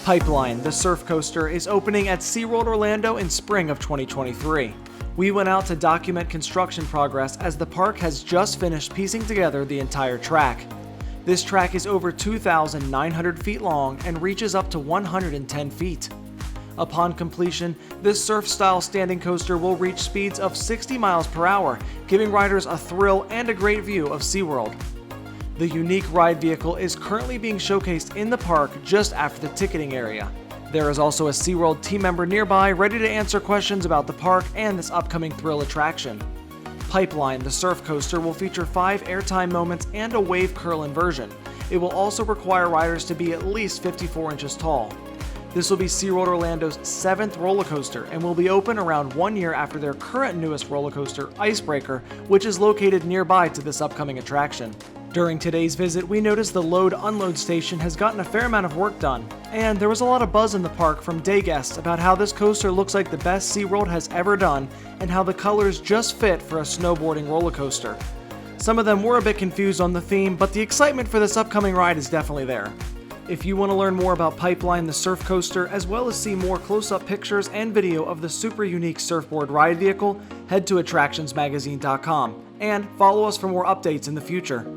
Pipeline, the surf coaster, is opening at SeaWorld Orlando in spring of 2023. We went out to document construction progress as the park has just finished piecing together the entire track. This track is over 2,900 feet long and reaches up to 110 feet. Upon completion, this surf-style standing coaster will reach speeds of 60 miles per hour, giving riders a thrill and a great view of SeaWorld. The unique ride vehicle is currently being showcased in the park just after the ticketing area. There is also a SeaWorld team member nearby ready to answer questions about the park and this upcoming thrill attraction. Pipeline, the surf coaster, will feature 5 airtime moments and a wave curl inversion. It will also require riders to be at least 54 inches tall. This will be SeaWorld Orlando's 7th roller coaster and will be open around 1 year after their current newest roller coaster, Icebreaker, which is located nearby to this upcoming attraction. During today's visit, we noticed the load-unload station has gotten a fair amount of work done, and there was a lot of buzz in the park from day guests about how this coaster looks like the best SeaWorld has ever done and how the colors just fit for a snowboarding roller coaster. Some of them were a bit confused on the theme, but the excitement for this upcoming ride is definitely there. If you want to learn more about Pipeline, the surf coaster, as well as see more close-up pictures and video of the super unique surfboard ride vehicle, head to attractionsmagazine.com and follow us for more updates in the future.